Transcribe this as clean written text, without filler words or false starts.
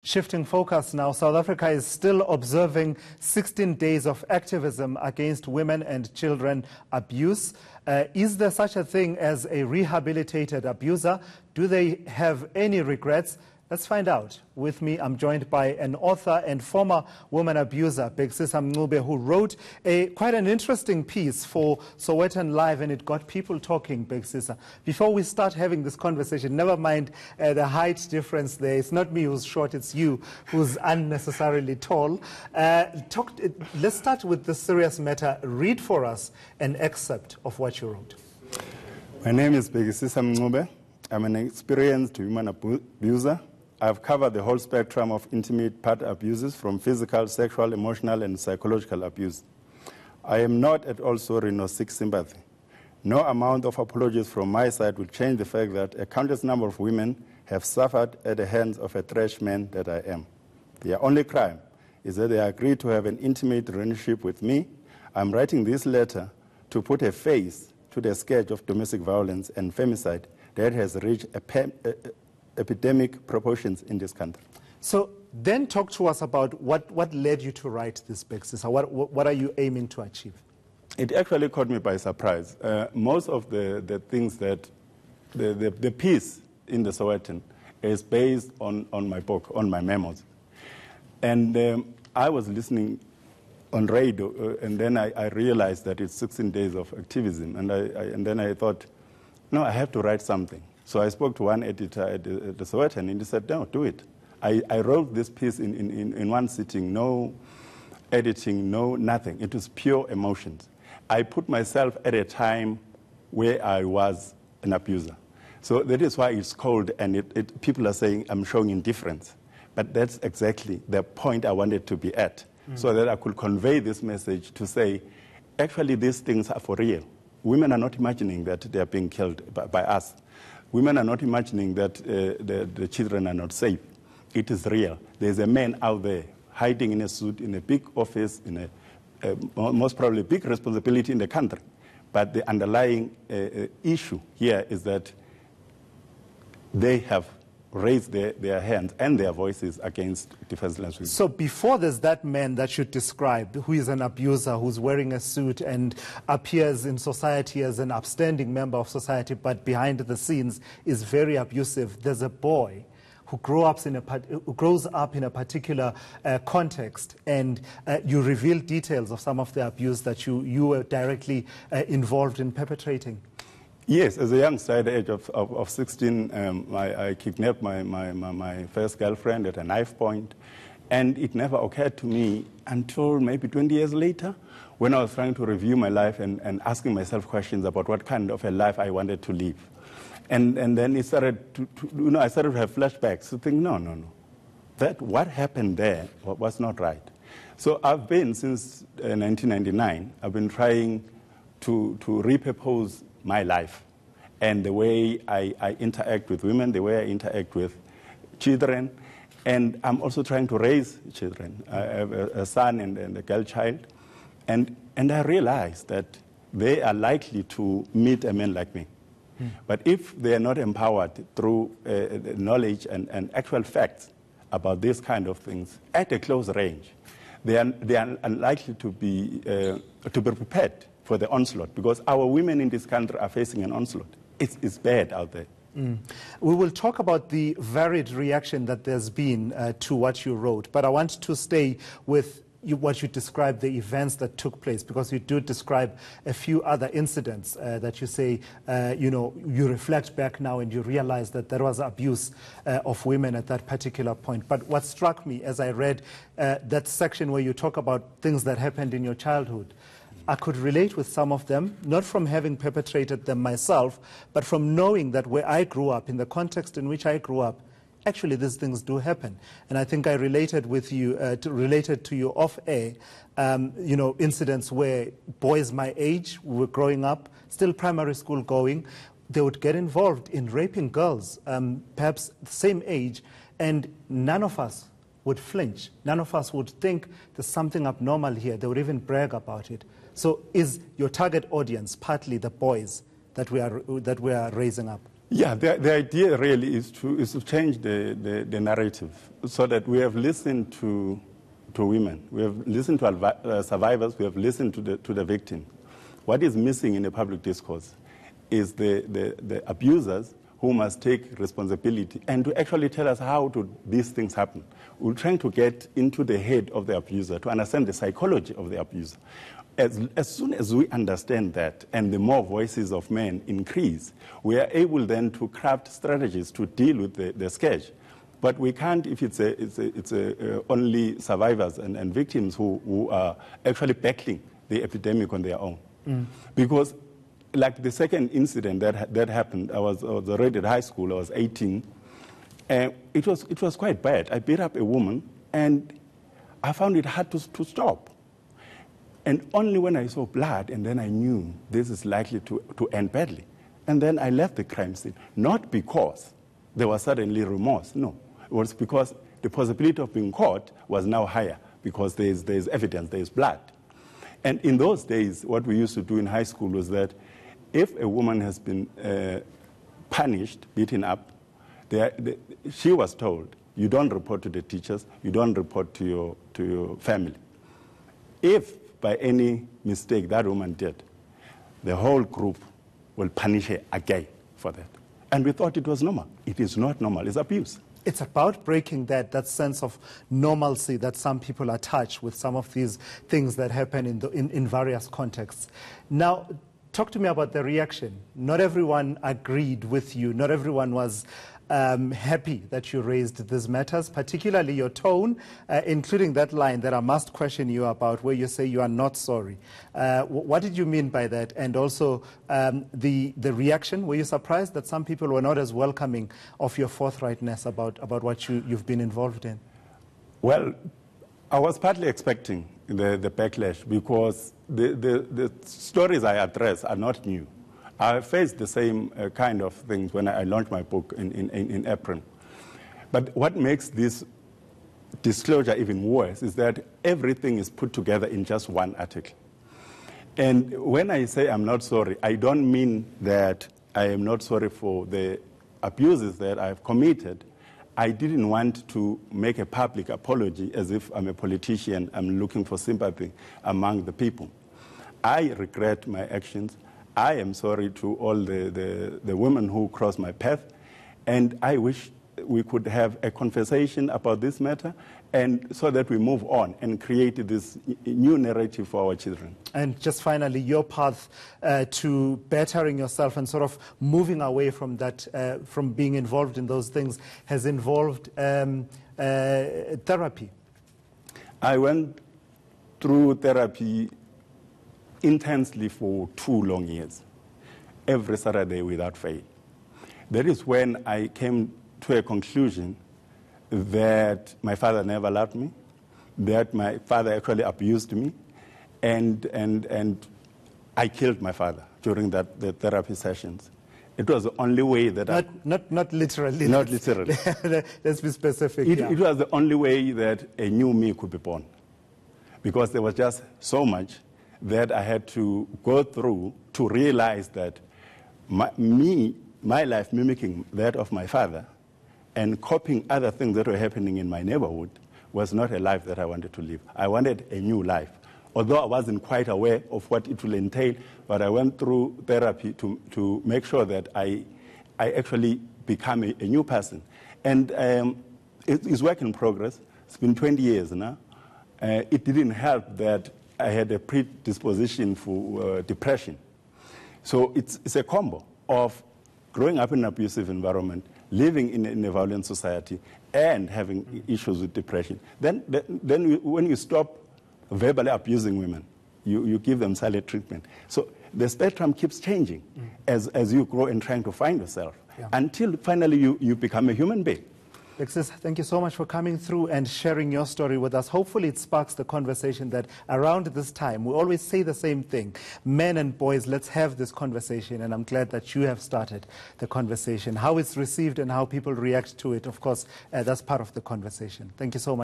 Shifting focus now, South Africa is still observing 16 days of activism against women and children abuse. Is there such a thing as a rehabilitated abuser? Do they have any regrets? Let's find out. With me, I'm joined by an author and former woman abuser, Bhekisisa Mncube, who wrote quite an interesting piece for Sowetan Live, and it got people talking, Bhekisisa. Before we start having this conversation, never mind the height difference there. It's not me who's short, it's you who's unnecessarily tall. Let's start with the serious matter. Read for us an excerpt of what you wrote. My name is Bhekisisa Mncube. I'm an experienced woman abuser. I've covered the whole spectrum of intimate part abuses, from physical, sexual, emotional, and psychological abuse. I am not at all sorry nor seek sympathy. No amount of apologies from my side will change the fact that a countless number of women have suffered at the hands of a trash man that I am. Their only crime is that they agreed to have an intimate relationship with me. I'm writing this letter to put a face to the scourge of domestic violence and femicide that has reached epidemic proportions in this country. So then talk to us about what led you to write this, Bhekisisa. What are you aiming to achieve? It actually caught me by surprise. Most of the things that, the piece in the Sowetan is based on my book, on my memos. And I was listening on radio, and then I realized that it's 16 days of activism. And then I thought, no, I have to write something. So I spoke to one editor at the Sowetan, and he said, no, do it. I wrote this piece in one sitting, no editing, no nothing. It was pure emotions. I put myself at a time where I was an abuser. So that is why it's called, and people are saying I'm showing indifference. But that's exactly the point I wanted to be at, so that I could convey this message to say, actually, these things are for real. Women are not imagining that they are being killed by us. Women are not imagining that the children are not safe. It is real. There's a man out there hiding in a suit in a big office, in a most probably big responsibility in the country. But the underlying issue here is that they have raised their hands and their voices against defenseless women. So before there's that man that you described, who is an abuser, who's wearing a suit and appears in society as an upstanding member of society, but behind the scenes is very abusive, there's a boy who grows up in a particular context, and you reveal details of some of the abuse that you were directly involved in perpetrating. Yes, as a youngster at the age of 16, I kidnapped my first girlfriend at a knife point, and it never occurred to me until maybe 20 years later, when I was trying to review my life and asking myself questions about what kind of a life I wanted to live. And then it started I started to have flashbacks to think, no. That what happened there was not right. So I've been, since 1999, I've been trying to repurpose my life and the way I interact with women, the way I interact with children, and I'm also trying to raise children. I have a son and a girl child, and I realized that they are likely to meet a man like me. But if they are not empowered through knowledge and actual facts about these kind of things at a close range, they are unlikely to be prepared for the onslaught, because our women in this country are facing an onslaught. It's bad out there. We will talk about the varied reaction that there's been to what you wrote, but I want to stay with what you described, the events that took place, because you do describe a few other incidents that you say, you reflect back now and you realize that there was abuse of women at that particular point. But what struck me as I read that section where you talk about things that happened in your childhood, I could relate with some of them, not from having perpetrated them myself, but from knowing that where I grew up, in the context in which I grew up, actually these things do happen. And I think I related with you, related to you off air, incidents where boys my age were growing up, still primary school going, they would get involved in raping girls, perhaps the same age, and none of us would flinch. None of us would think there's something abnormal here. They would even brag about it. So is your target audience partly the boys that we are raising up? Yeah, the idea really is to change the narrative so that we have listened to women, we have listened to survivors, we have listened to the victim. What is missing in the public discourse is the abusers who must take responsibility and to actually tell us how these things happen. We're trying to get into the head of the abuser to understand the psychology of the abuser. As soon as we understand that and the more voices of men increase, we are able then to craft strategies to deal with the scourge. But we can't if it's only survivors and victims who are actually battling the epidemic on their own. Because like the second incident that happened, I was already at high school, I was 18, and it was quite bad. I beat up a woman, and I found it hard to stop. And only when I saw blood, and then I knew this is likely to end badly. And then I left the crime scene, not because there was suddenly remorse, no. It was because the possibility of being caught was now higher, because there's evidence, there's blood. And in those days, what we used to do in high school was that if a woman has been punished, beaten up, she was told, you don't report to the teachers, you don't report to your family. If by any mistake that woman did, the whole group will punish her again for that. And we thought it was normal. It is not normal, it's abuse. It's about breaking that sense of normalcy that some people attach with some of these things that happen in various contexts. Now, talk to me about the reaction. Not everyone agreed with you. Not everyone was happy that you raised these matters, particularly your tone, including that line that I must question you about where you say you are not sorry. What did you mean by that? And also the reaction, were you surprised that some people were not as welcoming of your forthrightness about what you've been involved in? Well, I was partly expecting the backlash because the stories I address are not new. I faced the same kind of things when I launched my book in April. But what makes this disclosure even worse is that everything is put together in just one article. And when I say I'm not sorry, I don't mean that I am not sorry for the abuses that I've committed. I didn't want to make a public apology as if I'm a politician, I'm looking for sympathy among the people. I regret my actions. I am sorry to all the women who crossed my path, and I wish we could have a conversation about this matter, and so that we move on and create this new narrative for our children. And just finally, your path to bettering yourself and sort of moving away from that, from being involved in those things, has involved therapy. I went through therapy intensely for 2 long years, every Saturday without fail. That is when I came to a conclusion that my father never loved me, that my father actually abused me, and I killed my father during the therapy sessions. It was the only way that not literally. Not literally. Let's be specific. It was the only way that a new me could be born, because there was just so much that I had to go through to realize that my life mimicking that of my father and copying other things that were happening in my neighborhood was not a life that I wanted to live. I wanted a new life. Although I wasn't quite aware of what it will entail, but I went through therapy to make sure that I actually become a new person. And it's work in progress. It's been 20 years now. It didn't help that I had a predisposition for depression. So it's a combo of growing up in an abusive environment, living in a violent society, and having issues with depression. Then when you stop verbally abusing women, you give them silent treatment. So the spectrum keeps changing as you grow and trying to find yourself, until finally you become a human being. Bhekisisa, thank you so much for coming through and sharing your story with us. Hopefully it sparks the conversation that around this time, we always say the same thing. Men and boys, let's have this conversation, and I'm glad that you have started the conversation. How it's received and how people react to it, of course, that's part of the conversation. Thank you so much.